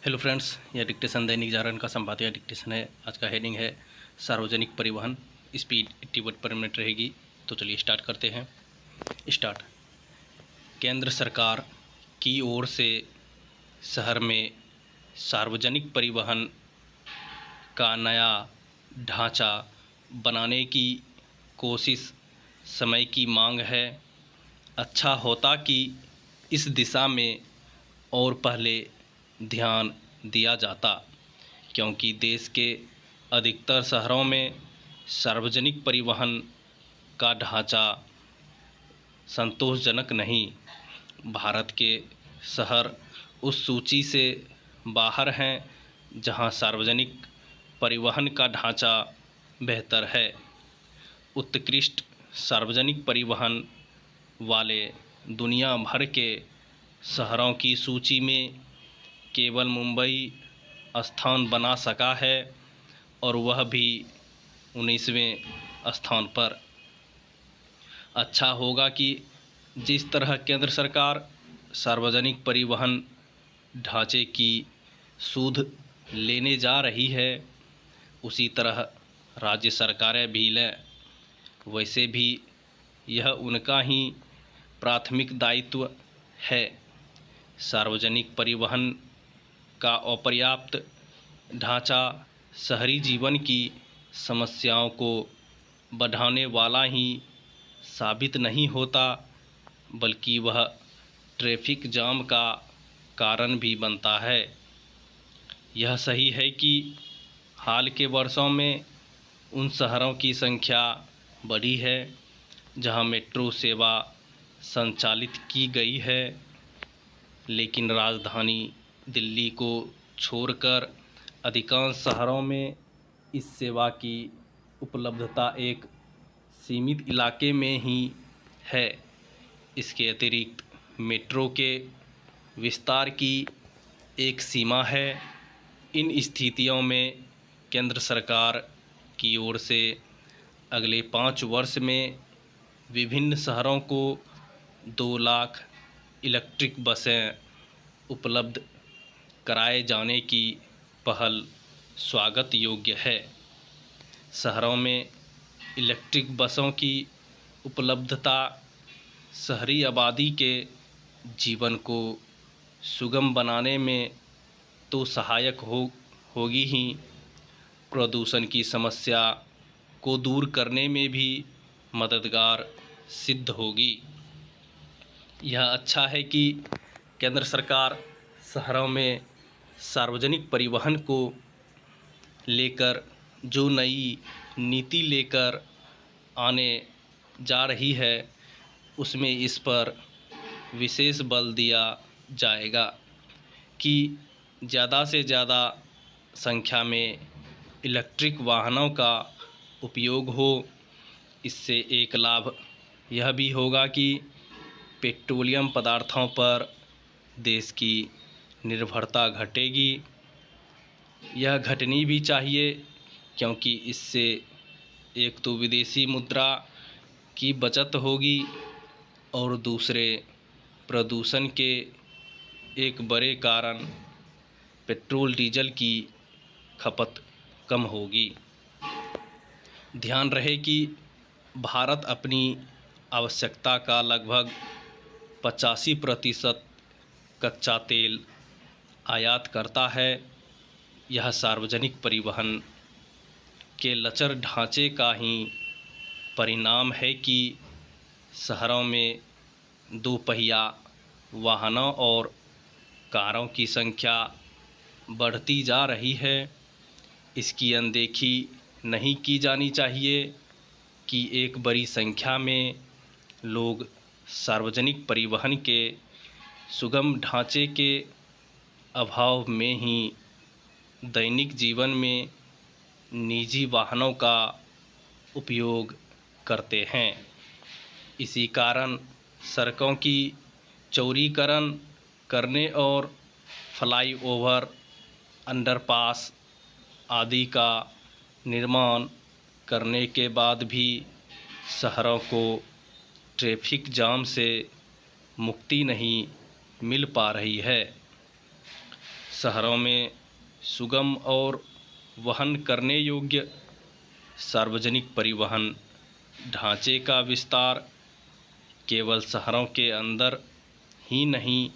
Hello friends, यह dictation Dainik Jagran का संपादकीय डिक्टेशन है। आज का हेडिंग है सार्वजनिक परिवहन, स्पीड 80 वर्ड पर मिनट रहेगी। तो चलिए स्टार्ट करते हैं। स्टार्ट। केंद्र सरकार की ओर से शहर में सार्वजनिक परिवहन का नया ढांचा बनाने की कोशिश समय की मांग है। अच्छा होता कि इस दिशा में और पहले ध्यान दिया जाता, क्योंकि देश के अधिकतर शहरों में सार्वजनिक परिवहन का ढांचा संतोषजनक नहीं। भारत के शहर उस सूची से बाहर हैं जहां सार्वजनिक परिवहन का ढांचा बेहतर है। उत्कृष्ट सार्वजनिक परिवहन वाले दुनिया भर के शहरों की सूची में केवल मुंबई स्थान बना सका है, और वह भी 19वें स्थान पर। अच्छा होगा कि जिस तरह केंद्र सरकार सार्वजनिक परिवहन ढांचे की सूध लेने जा रही है, उसी तरह राज्य सरकारें भी लें। वैसे भी यह उनका ही प्राथमिक दायित्व है। सार्वजनिक परिवहन का अपर्याप्त ढांचा शहरी जीवन की समस्याओं को बढ़ाने वाला ही साबित नहीं होता, बल्कि वह ट्रैफिक जाम का कारण भी बनता है। यह सही है कि हाल के वर्षों में उन शहरों की संख्या बढ़ी है जहां मेट्रो सेवा संचालित की गई है, लेकिन राजधानी दिल्ली को छोड़कर अधिकांश शहरों में इस सेवा की उपलब्धता एक सीमित इलाके में ही है। इसके अतिरिक्त मेट्रो के विस्तार की एक सीमा है। इन स्थितियों में केंद्र सरकार की ओर से अगले 5 वर्ष में विभिन्न शहरों को 2 लाख इलेक्ट्रिक बसें उपलब्ध कराए जाने की पहल स्वागत योग्य है। शहरों में इलेक्ट्रिक बसों की उपलब्धता शहरी आबादी के जीवन को सुगम बनाने में तो सहायक होगी ही, प्रदूषण की समस्या को दूर करने में भी मददगार सिद्ध होगी। यह अच्छा है कि केंद्र सरकार शहरों में सार्वजनिक परिवहन को लेकर जो नई नीति लेकर आने जा रही है, उसमें इस पर विशेष बल दिया जाएगा कि ज़्यादा से ज़्यादा संख्या में इलेक्ट्रिक वाहनों का उपयोग हो। इससे एक लाभ यह भी होगा कि पेट्रोलियम पदार्थों पर देश की निर्भरता घटेगी। यह घटनी भी चाहिए, क्योंकि इससे एक तो विदेशी मुद्रा की बचत होगी और दूसरे प्रदूषण के एक बड़े कारण पेट्रोल डीजल की खपत कम होगी। ध्यान रहे कि भारत अपनी आवश्यकता का लगभग 85% कच्चा तेल आयात करता है। यह सार्वजनिक परिवहन के लचर ढांचे का ही परिणाम है कि शहरों में 2 पहिया वाहनों और कारों की संख्या बढ़ती जा रही है। इसकी अनदेखी नहीं की जानी चाहिए कि एक बड़ी संख्या में लोग सार्वजनिक परिवहन के सुगम ढांचे के अभाव में ही दैनिक जीवन में निजी वाहनों का उपयोग करते हैं। इसी कारण सड़कों की चौड़ीकरण करने और फ्लाईओवर, अंडरपास आदि का निर्माण करने के बाद भी शहरों को ट्रैफिक जाम से मुक्ति नहीं मिल पा रही है। शहरों में सुगम और वहन करने योग्य सार्वजनिक परिवहन ढांचे का विस्तार केवल शहरों के अंदर ही नहीं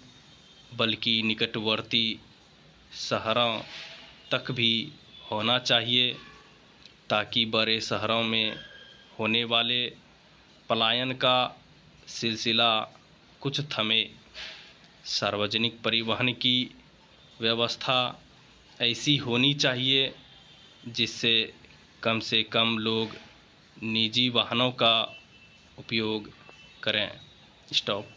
बल्कि निकटवर्ती शहरों तक भी होना चाहिए, ताकि बड़े शहरों में होने वाले पलायन का सिलसिला कुछ थमे। सार्वजनिक परिवहन की व्यवस्था ऐसी होनी चाहिए जिससे कम लोग निजी वाहनों का उपयोग करें। स्टॉप।